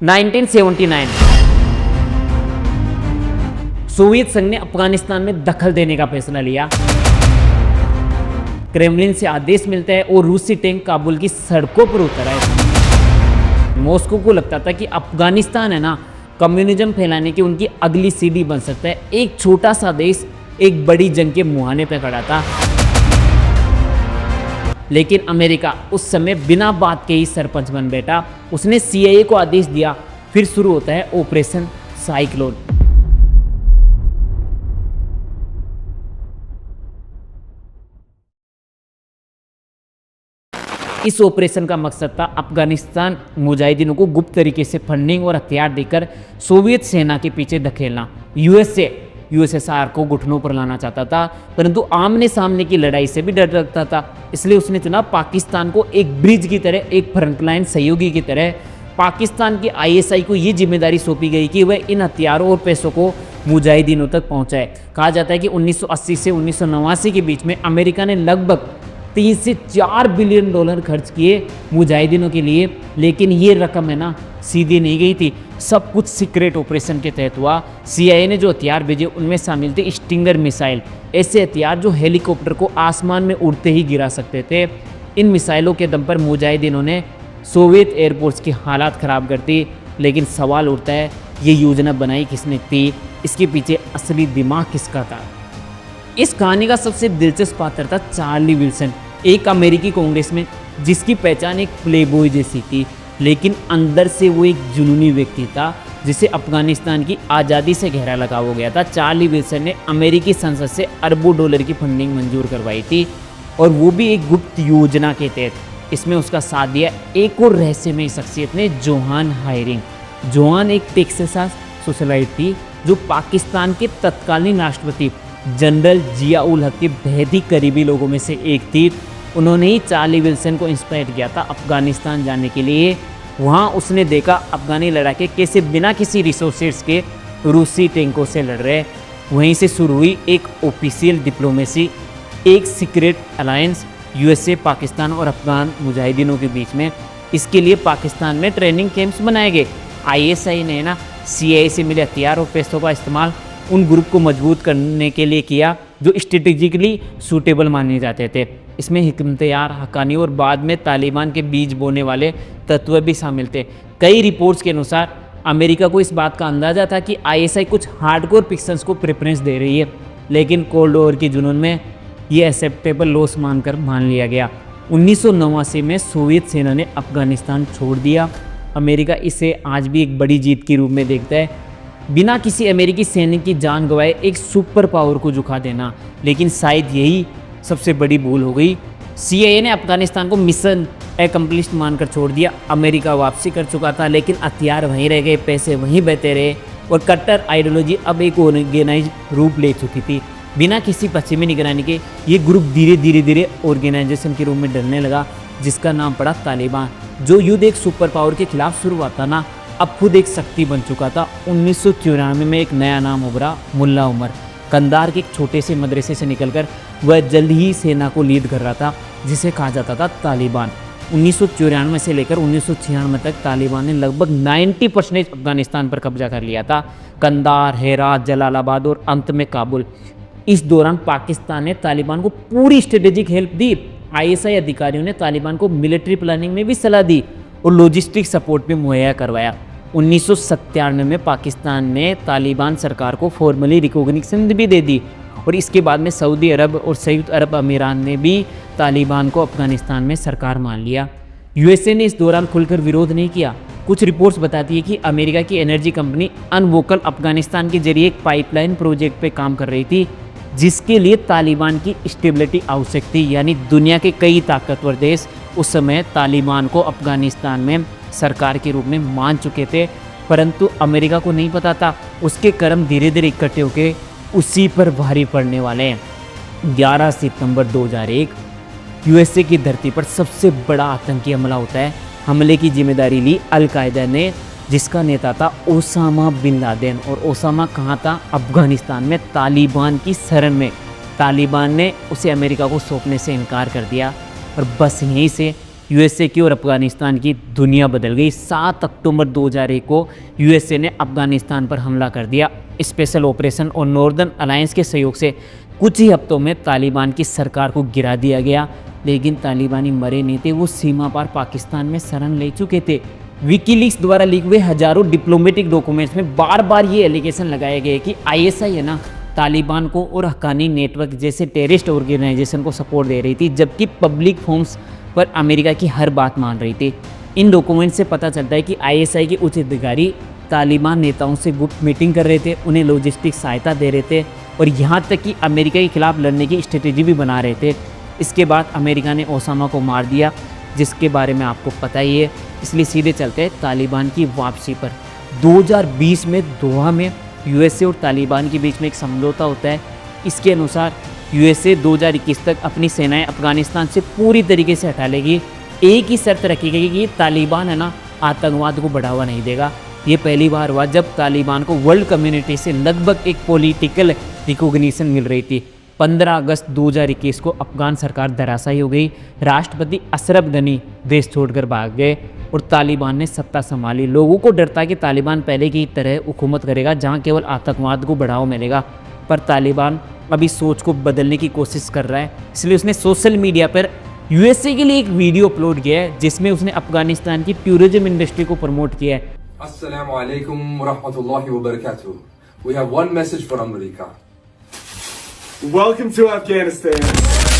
1979 Soviet संघ ने अफगानिस्तान में दखल देने का फैसला लिया। क्रेमलिन से आदेश मिलता है और रूसी टैंक काबुल की सड़कों पर उतर आए। मॉस्को को लगता था कि अफगानिस्तान है ना, कम्युनिज्म फैलाने की उनकी अगली सीढ़ी बन सकता है। एक छोटा सा देश एक बड़ी जंग के मुहाने पर खड़ा था। लेकिन अमेरिका उस समय बिना बात के ही सरपंच बन बैठा। उसने CIA को आदेश दिया। फिर शुरू होता है ऑपरेशन साइक्लोन। इस ऑपरेशन का मकसद था अफगानिस्तान मुजाहिदीनों को गुप्त तरीके से फंडिंग और हथियार देकर सोवियत सेना के पीछे धकेलना। USSR को घुटनों पर लाना चाहता था, परंतु आमने सामने की लड़ाई से भी डर लगता था। इसलिए उसने चुना पाकिस्तान को एक ब्रिज की तरह, एक फ्रंटलाइन सहयोगी की तरह। पाकिस्तान की ISI को ये जिम्मेदारी सौंपी गई कि वह इन हथियारों और पैसों को मुजाहिदीनों तक पहुंचाए। कहा जाता है कि 1980 से 1989 के बीच में अमेरिका ने लगभग 3 से 4 बिलियन डॉलर खर्च किए मुजाहिदीनों के लिए। लेकिन ये रकम है ना, सीधी नहीं गई थी। सब कुछ सीक्रेट ऑपरेशन के तहत हुआ। CIA ने जो हथियार भेजे उनमें शामिल थे स्टिंगर मिसाइल, ऐसे हथियार जो हेलीकॉप्टर को आसमान में उड़ते ही गिरा सकते थे। इन मिसाइलों के दम पर मुजाहिदीनों ने सोवियत एयरफोर्स की हालात ख़राब कर दी। लेकिन सवाल उठता है, ये योजना बनाई किसने थी? इसके पीछे असली दिमाग किसका था? इस कहानी का सबसे दिलचस्प पात्र था चार्ली विल्सन, एक अमेरिकी कांग्रेसमैन जिसकी पहचान एक प्लेबॉय जैसी थी, लेकिन अंदर से वो एक जुनूनी व्यक्ति था जिसे अफगानिस्तान की आज़ादी से गहरा लगाव हो गया था। चार्ली विल्सन ने अमेरिकी संसद से अरबों डॉलर की फंडिंग मंजूर करवाई थी, और वो भी एक गुप्त योजना के तहत। इसमें उसका साथ दिया एक और रहस्यमय शख्सियत ने, जोहान हायरिंग। जोहान एक टेक्सास सोशलाइट थी जो पाकिस्तान के तत्कालीन राष्ट्रपति जनरल जियाउल हक के बेहद ही करीबी लोगों में से एक थी। उन्होंने ही चार्ली विल्सन को इंस्पायर किया था अफगानिस्तान जाने के लिए। वहाँ उसने देखा अफगानी लड़ाके कैसे बिना किसी रिसोर्सेस के रूसी टैंकों से लड़ रहे। वहीं से शुरू हुई एक ऑफिशियल डिप्लोमेसी, एक सीक्रेट अलायंस USA, पाकिस्तान और अफगान मुजाहिदीनों के बीच में। इसके लिए पाकिस्तान में ट्रेनिंग कैंप्स बनाए गए। ISI ने ना CIA से मिले हथियार और पैसों का इस्तेमाल उन ग्रुप को मजबूत करने के लिए किया जो स्ट्रेटेजिकली सूटेबल माने जाते थे। इसमें हिकमत यार, हक्कानी और बाद में तालिबान के बीज बोने वाले तत्व भी शामिल थे। कई रिपोर्ट्स के अनुसार अमेरिका को इस बात का अंदाज़ा था कि ISI कुछ हार्डकोर पिक्सल्स को प्रेफरेंस दे रही है, लेकिन कोल्ड वॉर के जुनून में ये एक्सेप्टेबल लॉस मानकर मान लिया गया। 1989 में सोवियत सेना ने अफगानिस्तान छोड़ दिया। अमेरिका इसे आज भी एक बड़ी जीत के रूप में देखता है। बिना किसी अमेरिकी सैनिक की जान गंवाए एक सुपर पावर को झुका देना, लेकिन शायद यही सबसे बड़ी भूल हो गई। CIA ने अफगानिस्तान को मिशन एकम्प्लिश्ड मानकर छोड़ दिया। अमेरिका वापसी कर चुका था, लेकिन हथियार वहीं रह गए, पैसे वहीं बहते रहे, और कट्टर आइडियोलॉजी अब एक ऑर्गेनाइज रूप ले चुकी थी। बिना किसी पश्चिमी निगरानी के ये ग्रुप धीरे धीरे ऑर्गेनाइजेशन के रूप में ढलने लगा, जिसका नाम पड़ा तालिबान। जो युद्ध एक सुपर पावर के खिलाफ शुरू हुआ था ना, अब खुद एक शक्ति बन चुका था। 1994 में एक नया नाम उभरा, मुल्ला उमर। कंधार के एक छोटे से मदरसे से निकलकर वह जल्द ही सेना को लीड कर रहा था, जिसे कहा जाता था तालिबान। 1994 से लेकर 1996 तक तालिबान ने लगभग 90% अफगानिस्तान पर कब्जा कर लिया था। कंधार, हेरात, जलालाबाद और अंत में काबुल। इस दौरान पाकिस्तान ने तालिबान को पूरी स्ट्रेटेजिक हेल्प दी। ISI अधिकारियों ने तालिबान को मिलिट्री प्लानिंग में भी सलाह दी और लॉजिस्टिक सपोर्ट भी मुहैया करवाया। 1997 में पाकिस्तान ने तालिबान सरकार को फॉर्मली रिकॉग्निशन भी दे दी, और इसके बाद में सऊदी अरब और संयुक्त अरब अमीरात ने भी तालिबान को अफगानिस्तान में सरकार मान लिया। USA ने इस दौरान खुलकर विरोध नहीं किया। कुछ रिपोर्ट्स बताती है कि अमेरिका की एनर्जी कंपनी अनवोकल अफगानिस्तान के जरिए एक पाइपलाइन प्रोजेक्ट पे काम कर रही थी, जिसके लिए तालिबान की स्टेबिलिटी आवश्यक थी। यानी दुनिया के कई ताकतवर देश उस समय तालिबान को अफगानिस्तान में सरकार के रूप में मान चुके थे, परंतु अमेरिका को नहीं पता था उसके कर्म धीरे धीरे इकट्ठे होकर उसी पर भारी पड़ने वाले हैं। 11 सितंबर 2001 USA की धरती पर सबसे बड़ा आतंकी हमला होता है। हमले की जिम्मेदारी ली अल-कायदा ने, जिसका नेता था ओसामा बिन लादेन। और ओसामा कहाँ था? अफगानिस्तान में, तालिबान की शरण में। तालिबान ने उसे अमेरिका को सौंपने से इनकार कर दिया, और बस यहीं से यूएसए की और अफगानिस्तान की दुनिया बदल गई। 7 अक्टूबर 2001 को यूएसए ने अफगानिस्तान पर हमला कर दिया। स्पेशल ऑपरेशन और नॉर्दर्न अलायंस के सहयोग से कुछ ही हफ्तों में तालिबान की सरकार को गिरा दिया गया। लेकिन तालिबानी मरे नहीं थे, वो सीमा पार पाकिस्तान में शरण ले चुके थे। विकीलीक्स द्वारा लीक हुए हजारों डिप्लोमेटिक डॉक्यूमेंट्स में बार बार ये एलिगेशन लगाए गए कि आईएसआई है ना, तालिबान को और हक्कानी नेटवर्क जैसे टेररिस्ट ऑर्गेनाइजेशन को सपोर्ट दे रही थी, जबकि पब्लिक फोरम्स पर अमेरिका की हर बात मान रही थी। इन डॉक्यूमेंट से पता चलता है कि आईएसआई के उच्च अधिकारी तालिबान नेताओं से गुप्त मीटिंग कर रहे थे, उन्हें लॉजिस्टिक सहायता दे रहे थे और यहाँ तक कि अमेरिका के खिलाफ लड़ने की स्ट्रेटेजी भी बना रहे थे। इसके बाद अमेरिका ने ओसामा को मार दिया, जिसके बारे में आपको पता ही है। इसलिए सीधे चलते हैं तालिबान की वापसी पर। 2020 में दोहा में यूएसए और तालिबान के बीच में एक समझौता होता है। इसके अनुसार यूएसए 2021 तक अपनी सेनाएं अफगानिस्तान से पूरी तरीके से हटा लेगी। एक ही शर्त रखी गई कि तालिबान है ना, आतंकवाद को बढ़ावा नहीं देगा। ये पहली बार हुआ जब तालिबान को वर्ल्ड कम्युनिटी से लगभग एक पॉलिटिकल रिकॉग्निशन मिल रही थी। 15 अगस्त 2021 को अफगान सरकार धराशायी हो गई। राष्ट्रपति अशरफ गनी देश छोड़कर भाग गए और तालिबान ने सत्ता संभाली। लोगों को डर था कि तालिबान पहले की तरह हुकूमत करेगा, जहां केवल आतंकवाद को बढ़ावा मिलेगा। पर तालिबान अभी सोच को बदलने की कोशिश कर रहा है। इसलिए उसने सोशल मीडिया पर यूएसए के लिए एक वीडियो अपलोड किया है, जिसमें उसने अफगानिस्तान की टूरिज्म इंडस्ट्री को प्रमोट किया है। Assalamu alaikum wa rahmatullahi wa barakatuh. We have one message for America. Welcome to Afghanistan.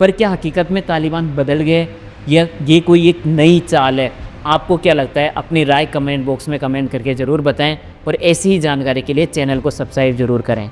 पर क्या हकीकत में तालिबान बदल गए या ये कोई एक नई चाल है? आपको क्या लगता है? अपनी राय कमेंट बॉक्स में कमेंट करके ज़रूर बताएं और ऐसी ही जानकारी के लिए चैनल को सब्सक्राइब ज़रूर करें।